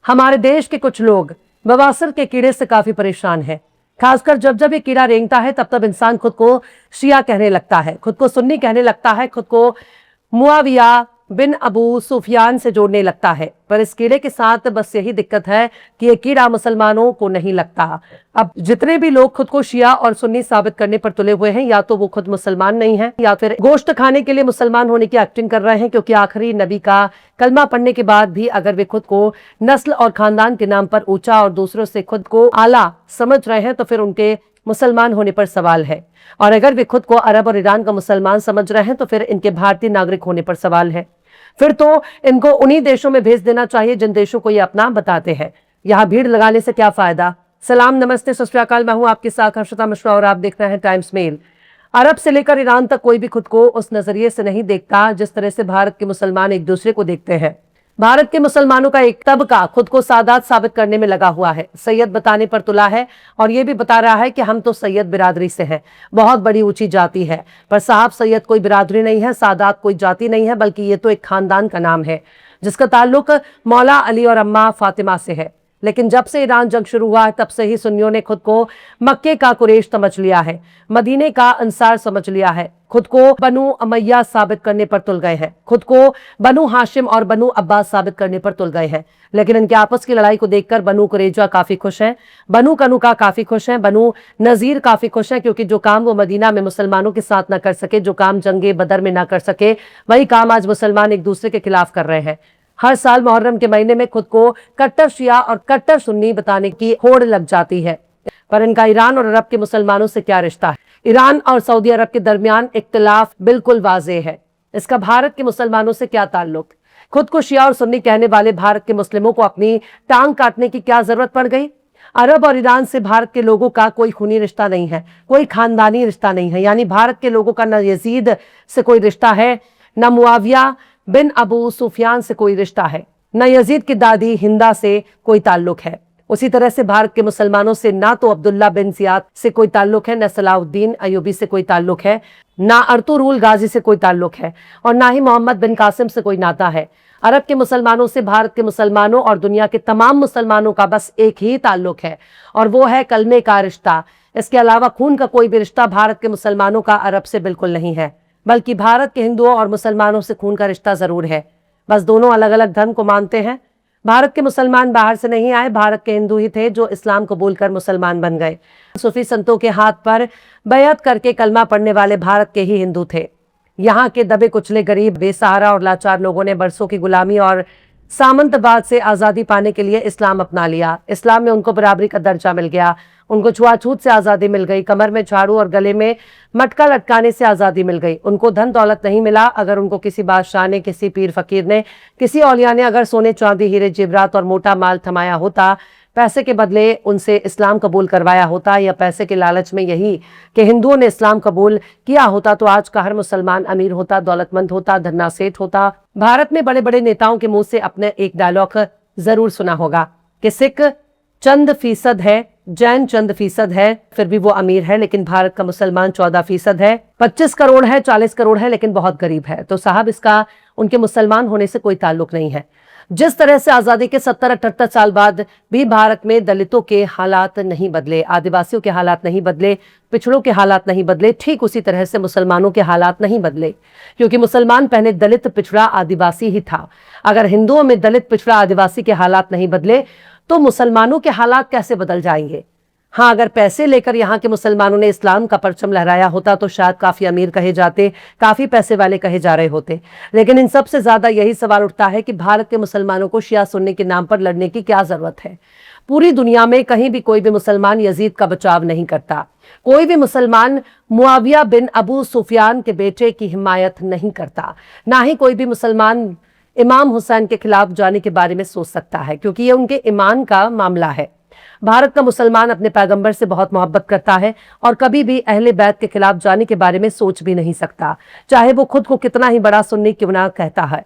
हमारे देश के कुछ लोग बवासीर के कीड़े से काफी परेशान हैं। खासकर जब जब ये कीड़ा रेंगता है तब तब इंसान खुद को शिया कहने लगता है, खुद को सुन्नी कहने लगता है, खुद को मुआविया बिन अबू सुफियान से जोड़ने लगता है। पर इस कीड़े के साथ बस यही दिक्कत है कि ये कीड़ा मुसलमानों को नहीं लगता। अब जितने भी लोग खुद को शिया और सुन्नी साबित करने पर तुले हुए हैं, या तो वो खुद मुसलमान नहीं है या फिर गोश्त खाने के लिए मुसलमान होने की एक्टिंग कर रहे हैं, क्योंकि आखिरी नबी का कलमा पढ़ने के बाद भी अगर वे खुद को नस्ल और खानदान के नाम पर ऊंचा और दूसरों से खुद को आला समझ रहे हैं तो फिर उनके मुसलमान होने पर सवाल है। और अगर वे खुद को अरब और ईरान का मुसलमान समझ रहे हैं तो फिर इनके भारतीय नागरिक होने पर सवाल है। फिर तो इनको उन्हीं देशों में भेज देना चाहिए जिन देशों को ये अपना बताते हैं। यहाँ भीड़ लगाने से क्या फायदा। सलाम, नमस्ते, सत श्री अकाल। मैं हूं आपके साथ हर्षिता मिश्रा और आप देख रहे हैं टाइम्स मेल। अरब से लेकर ईरान तक कोई भी खुद को उस नजरिए से नहीं देखता जिस तरह से भारत के मुसलमान एक दूसरे को देखते हैं। भारत के मुसलमानों का एक तबका खुद को सादात साबित करने में लगा हुआ है, सैयद बताने पर तुला है और ये भी बता रहा है कि हम तो सैयद बिरादरी से हैं, बहुत बड़ी ऊंची जाति है। पर साहब, सैयद कोई बिरादरी नहीं है, सादात कोई जाति नहीं है, बल्कि ये तो एक खानदान का नाम है जिसका ताल्लुक मौला अली और अम्मा फातिमा से है। लेकिन जब से ईरान जंग शुरू हुआ है तब से ही सुन्नियों ने खुद को मक्के का कुरैश समझ लिया है, मदीने का अंसार समझ लिया है, खुद को बनु अमैया साबित करने पर तुल गए हैं, खुद को बनु हाशिम और बनु अब्बास साबित करने पर तुल गए हैं। लेकिन इनके आपस की लड़ाई को देखकर बनु कुरैजा काफी खुश हैं, बनु कनुका काफी खुश हैं, बनु नजीर काफी खुश हैं, क्योंकि जो काम वो मदीना में मुसलमानों के साथ न कर सके, जो काम जंगे बदर में न कर सके, वही काम आज मुसलमान एक दूसरे के खिलाफ कर रहे हैं। हर साल मुहर्रम के महीने में खुद को कट्टर शिया और कट्टर सुन्नी बताने की होड़ लग जाती है। पर इनका ईरान और अरब के मुसलमानों से क्या रिश्ता है। ईरान और सऊदी अरब के दरमियान इख्तिलाफ बिल्कुल वाज़ेह है, इसका भारत के मुसलमानों से क्या ताल्लुक। खुद को शिया और सुन्नी कहने वाले भारत के मुस्लिमों को अपनी टांग काटने की क्या जरूरत पड़ गई। अरब और ईरान से भारत के लोगों का कोई खूनी रिश्ता नहीं है, कोई खानदानी रिश्ता नहीं है। यानी भारत के लोगों का न यजीद से कोई रिश्ता है, न मुआविया बिन अबू सुफियान से कोई रिश्ता है, न यजीद की दादी हिंदा से कोई ताल्लुक है। उसी तरह से भारत के मुसलमानों से ना तो अब्दुल्ला बिन जियाद से कोई ताल्लुक है, न सलाउद्दीन अयूबी से कोई ताल्लुक है, ना अर्तुगरुल गाजी से कोई ताल्लुक है, और ना ही मोहम्मद बिन कासिम से कोई नाता है। अरब के मुसलमानों से भारत के मुसलमानों और दुनिया के तमाम मुसलमानों का बस एक ही ताल्लुक है, और वो है कलमे का रिश्ता। इसके अलावा खून का कोई भी रिश्ता भारत के मुसलमानों का अरब से बिल्कुल नहीं है, बल्कि भारत के हिंदुओं और मुसलमानों से खून का रिश्ता जरूर है, बस दोनों अलग अलग धर्म को मानते हैं। भारत के मुसलमान बाहर से नहीं आए, भारत के हिंदू ही थे जो इस्लाम कबूल कर मुसलमान बन गए। सूफी संतों के हाथ पर बैअत करके कलमा पढ़ने वाले भारत के ही हिंदू थे। यहाँ के दबे कुचले गरीब बेसहारा और लाचार लोगों ने बरसों की गुलामी और सामंतवाद से आज़ादी पाने के लिए इस्लाम अपना लिया। इस्लाम में उनको बराबरी का दर्जा मिल गया, उनको छुआछूत से आज़ादी मिल गई, कमर में झाड़ू और गले में मटका लटकाने से आज़ादी मिल गई। उनको धन दौलत नहीं मिला। अगर उनको किसी बादशाह ने, किसी पीर फकीर ने, किसी औलिया ने अगर सोने चांदी हीरे जेवरात और मोटा माल थमाया होता, पैसे के बदले उनसे इस्लाम कबूल करवाया होता, या पैसे के लालच में यही कि हिंदुओं ने इस्लाम कबूल किया होता, तो आज का हर मुसलमान अमीर होता, दौलतमंद होता, धन्ना सेठ होता। भारत में बड़े बड़े नेताओं के मुंह से अपने एक डायलॉग जरूर सुना होगा कि सिख चंद फीसद है, जैन चंद फीसद है, फिर भी वो अमीर है, लेकिन भारत का मुसलमान 14% है, 25 करोड़ है, 40 करोड़ है, लेकिन बहुत गरीब है। तो साहब, इसका उनके मुसलमान होने से कोई ताल्लुक नहीं है। जिस तरह से आजादी के 70-78 साल बाद भी भारत में दलितों के हालात नहीं बदले, आदिवासियों के हालात नहीं बदले, पिछड़ों के हालात नहीं बदले, ठीक उसी तरह से मुसलमानों के हालात नहीं बदले, क्योंकि मुसलमान पहले दलित पिछड़ा आदिवासी ही था। अगर हिंदुओं में दलित पिछड़ा आदिवासी के हालात नहीं बदले तो मुसलमानों के हालात कैसे बदल जाएंगे। हाँ, अगर पैसे लेकर यहाँ के मुसलमानों ने इस्लाम का परचम लहराया होता तो शायद काफी अमीर कहे जाते, काफी पैसे वाले कहे जा रहे होते। लेकिन इन सबसे ज्यादा यही सवाल उठता है कि भारत के मुसलमानों को शिया सुन्नी के नाम पर लड़ने की क्या जरूरत है। पूरी दुनिया में कहीं भी कोई भी मुसलमान यजीद का बचाव नहीं करता, कोई भी मुसलमान मुआविया बिन अबू सुफियान के बेटे की हिमायत नहीं करता, ना ही कोई भी मुसलमान इमाम हुसैन के खिलाफ जाने के बारे में सोच सकता है, क्योंकि ये उनके ईमान का मामला है। भारत का मुसलमान अपने पैगंबर से बहुत मोहब्बत करता है और कभी भी अहले बैत के खिलाफ जाने के बारे में सोच भी नहीं सकता, चाहे वो खुद को कितना ही बड़ा सुन्नी क्यों ना कहता है।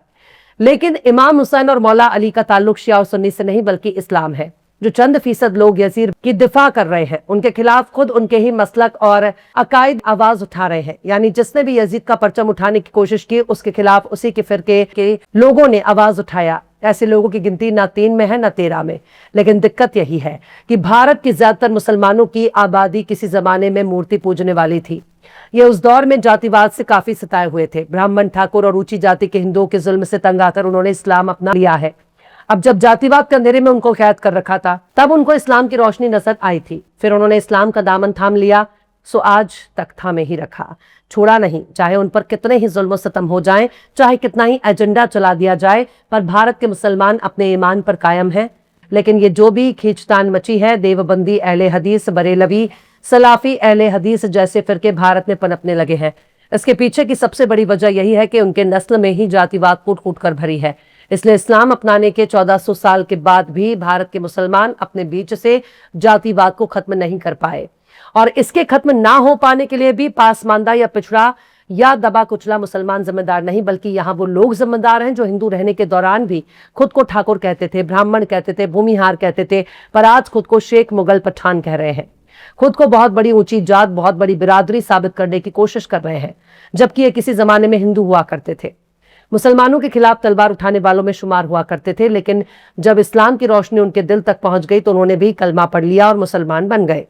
लेकिन इमाम हुसैन और मौला अली का ताल्लुक शिया और सुन्नी से नहीं बल्कि इस्लाम है। जो चंद फीसद लोग यजीद की दिफा कर रहे हैं, उनके खिलाफ खुद उनके ही मसलक और अकायद आवाज उठा रहे हैं। यानी जिसने भी यजीद का परचम उठाने की कोशिश की, उसके खिलाफ उसी के फिरके के लोगों ने आवाज उठाया। ऐसे लोगों की गिनती ना 3 में है ना 13 में। लेकिन दिक्कत यही है कि भारत के ज्यादातर मुसलमानों की आबादी किसी जमाने में मूर्ति पूजने वाली थी। ये उस दौर में जातिवाद से काफी सताए हुए थे। ब्राह्मण, ठाकुर और ऊंची जाति के हिंदुओं के जुल्म से तंग आकर उन्होंने इस्लाम अपना लिया है। अब जब जातिवाद के अंधेरे में उनको कैद कर रखा था, तब उनको इस्लाम की रोशनी नजर आई थी। फिर उन्होंने इस्लाम का दामन थाम लिया, सो आज तक थामे ही रखा, छोड़ा नहीं। चाहे उन पर कितने ही जुल्म सतम हो जाएं, चाहे कितना ही एजेंडा चला दिया जाए, पर भारत के मुसलमान अपने ईमान पर कायम हैं। लेकिन ये जो भी खींचतान मची है, देवबंदी, अहले हदीस, बरेलवी, सलाफी, अहले हदीस जैसे फिरके भारत में पनपने लगे हैं। इसके पीछे की सबसे बड़ी वजह यही है कि उनके नस्ल में ही जातिवाद कूट कूट कर भरी है। इसलिए इस्लाम अपनाने के 1400 साल के बाद भी भारत के मुसलमान अपने बीच से जातिवाद को खत्म नहीं कर पाए। और इसके खत्म ना हो पाने के लिए भी पासमानदा या पिछड़ा या दबा कुचला मुसलमान जिम्मेदार नहीं, बल्कि यहाँ वो लोग जिम्मेदार हैं जो हिंदू रहने के दौरान भी खुद को ठाकुर कहते थे, ब्राह्मण कहते थे, भूमिहार कहते थे, पर आज खुद को शेख, मुगल, पठान कह रहे हैं। खुद को बहुत बड़ी ऊंची जात, बहुत बड़ी बिरादरी साबित करने की कोशिश कर रहे हैं, जबकि ये किसी जमाने में हिंदू हुआ करते थे, मुसलमानों के खिलाफ तलवार उठाने वालों में शुमार हुआ करते थे। लेकिन जब इस्लाम की रोशनी उनके दिल तक पहुंच गई तो उन्होंने भी कलमा पढ़ लिया और मुसलमान बन गए।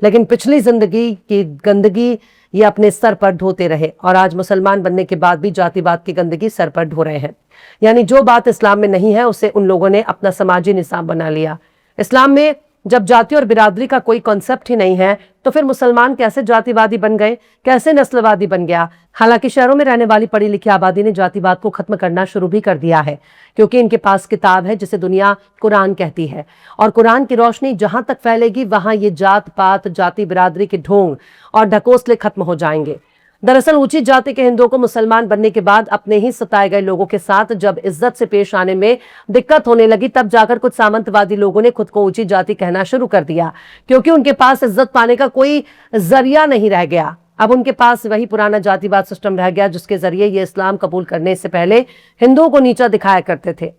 लेकिन पिछली जिंदगी की गंदगी ये अपने सर पर ढोते रहे और आज मुसलमान बनने के बाद भी जातिवाद की गंदगी सर पर ढो रहे हैं। यानी जो बात इस्लाम में नहीं है उसे उन लोगों ने अपना समाजी निसाब बना लिया। इस्लाम में जब जाति और बिरादरी का कोई कॉन्सेप्ट ही नहीं है तो फिर मुसलमान कैसे जातिवादी बन गए, कैसे नस्लवादी बन गया। हालांकि शहरों में रहने वाली पढ़ी लिखी आबादी ने जातिवाद को खत्म करना शुरू भी कर दिया है, क्योंकि इनके पास किताब है जिसे दुनिया कुरान कहती है, और कुरान की रोशनी जहां तक फैलेगी वहां ये जात पात, जाति बिरादरी के ढोंग और ढकोसले खत्म हो जाएंगे। दरअसल ऊंची जाति के हिंदुओं को मुसलमान बनने के बाद अपने ही सताए गए लोगों के साथ जब इज्जत से पेश आने में दिक्कत होने लगी, तब जाकर कुछ सामंतवादी लोगों ने खुद को ऊंची जाति कहना शुरू कर दिया, क्योंकि उनके पास इज्जत पाने का कोई जरिया नहीं रह गया। अब उनके पास वही पुराना जातिवाद सिस्टम रह गया जिसके जरिए ये इस्लाम कबूल करने से पहले हिंदुओं को नीचा दिखाया करते थे।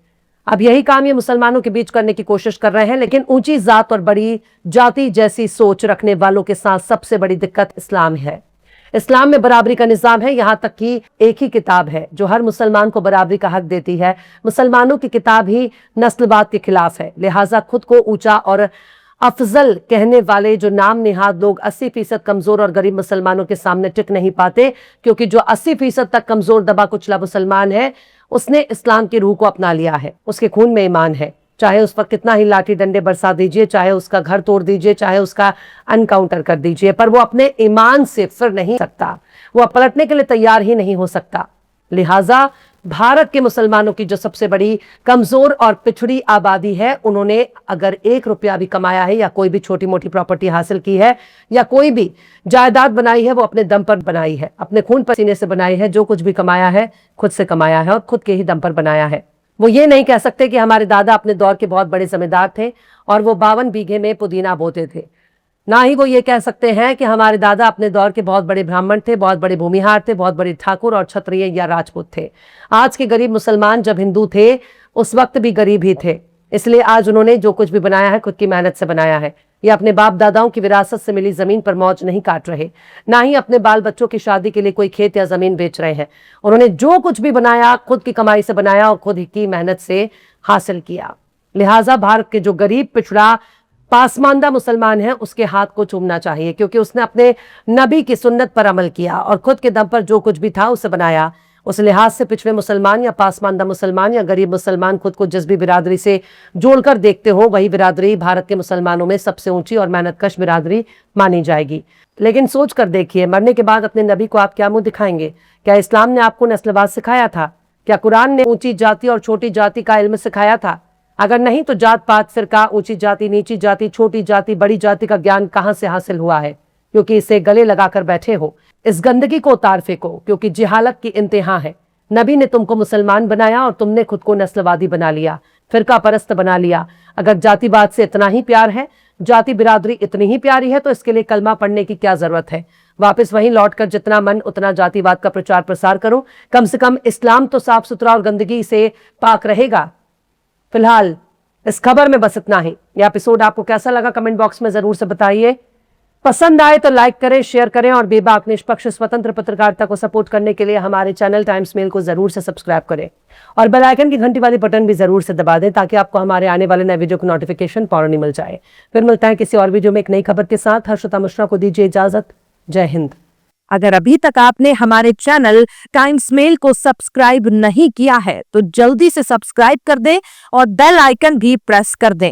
अब यही काम ये मुसलमानों के बीच करने की कोशिश कर रहे हैं। लेकिन ऊंची जात और बड़ी जाति जैसी सोच रखने वालों के साथ सबसे बड़ी दिक्कत इस्लाम है। इस्लाम में बराबरी का निजाम है, यहाँ तक कि एक ही किताब है जो हर मुसलमान को बराबरी का हक देती है। मुसलमानों की किताब ही नस्लवाद के खिलाफ है। लिहाजा खुद को ऊंचा और अफजल कहने वाले जो नाम निहाद लोग 80% कमजोर और गरीब मुसलमानों के सामने टिक नहीं पाते, क्योंकि जो 80% तक कमजोर दबा कुचला मुसलमान है उसने इस्लाम की रूह को अपना लिया है, उसके खून में ईमान है। चाहे उस पर कितना ही लाठी डंडे बरसा दीजिए, चाहे उसका घर तोड़ दीजिए, चाहे उसका अनकाउंटर कर दीजिए, पर वो अपने ईमान से फिर नहीं सकता, वो पलटने के लिए तैयार ही नहीं हो सकता। लिहाजा भारत के मुसलमानों की जो सबसे बड़ी कमजोर और पिछड़ी आबादी है, उन्होंने अगर 1 रुपया भी कमाया है या कोई भी छोटी मोटी प्रॉपर्टी हासिल की है या कोई भी जायदाद बनाई है, वो अपने दम पर बनाई है, अपने खून पसीने से बनाई है। जो कुछ भी कमाया है खुद से कमाया है और खुद के ही दम पर बनाया है। वो ये नहीं कह सकते कि हमारे दादा अपने दौर के बहुत बड़े जमींदार थे और वो 52 बीघे में पुदीना बोते थे। ना ही वो ये कह सकते हैं कि हमारे दादा अपने दौर के बहुत बड़े ब्राह्मण थे, बहुत बड़े भूमिहार थे, बहुत बड़े ठाकुर और क्षत्रिय या राजपूत थे। आज के गरीब मुसलमान जब हिंदू थे उस वक्त भी गरीब ही थे। इसलिए आज उन्होंने जो कुछ भी बनाया है खुद की मेहनत से बनाया है। ये अपने बाप दादाओं की विरासत से मिली जमीन पर मौज नहीं काट रहे, ना ही अपने बाल बच्चों की शादी के लिए कोई खेत या जमीन बेच रहे हैं। उन्होंने जो कुछ भी बनाया खुद की कमाई से बनाया और खुद की मेहनत से हासिल किया। लिहाजा भारत के जो गरीब, पिछड़ा, पासमानदा मुसलमान है उसके हाथ को चूमना चाहिए, क्योंकि उसने अपने नबी की सुन्नत पर अमल किया और खुद के दम पर जो कुछ भी था उसे बनाया। उस लिहाज से पिछड़े मुसलमान या पासमानदा मुसलमान या गरीब मुसलमान खुद को जिस भी बिरादरी से जोड़कर देखते हो, वही बिरादरी भारत के मुसलमानों में सबसे ऊंची और मेहनतकश बिरादरी मानी जाएगी। लेकिन सोच कर देखिए, मरने के बाद अपने नबी को आप क्या मुंह दिखाएंगे? क्या इस्लाम ने आपको नस्लवाद सिखाया था? क्या कुरान ने ऊंची जाति और छोटी जाति का इल्म सिखाया था? अगर नहीं तो जात पात, फिरका, ऊंची जाति, नीची जाति, छोटी जाति, बड़ी जाति का ज्ञान कहां से हासिल हुआ है? क्योंकि इसे गले लगाकर बैठे हो। इस गंदगी को उतार फेंको, क्योंकि जिहालत की इंतहा है। नबी ने तुमको मुसलमान बनाया और तुमने खुद को नस्लवादी बना लिया, फिरका परस्त बना लिया। अगर जातिवाद से इतना ही प्यार है, जाति बिरादरी इतनी ही प्यारी है, तो इसके लिए कलमा पढ़ने की क्या जरूरत है? वापस वहीं लौटकर जितना मन उतना जातिवाद का प्रचार प्रसार करो। कम से कम इस्लाम तो साफ सुथरा और गंदगी से पाक रहेगा। फिलहाल इस खबर में बस इतना ही। यह एपिसोड आपको कैसा लगा कमेंट बॉक्स में जरूर से बताइए। पसंद आए तो लाइक करें, शेयर करें और बेबाक निष्पक्ष स्वतंत्र पत्रकारिता को सपोर्ट करने के लिए हमारे चैनल टाइम्स मेल को जरूर से सब्सक्राइब करें और बेल आइकन की घंटी वाली बटन भी जरूर से दबा दें ताकि आपको हमारे आने वाले नए वीडियो की नोटिफिकेशन फौरन मिल जाए। फिर मिलते हैं किसी और वीडियो में एक नई खबर के साथ। हर्षिता मिश्रा को दीजिए इजाजत। जय हिंद। अगर अभी तक आपने हमारे चैनल टाइम्स मेल को सब्सक्राइब नहीं किया है तो जल्दी से सब्सक्राइब कर दें और बेल आइकन भी प्रेस कर दें।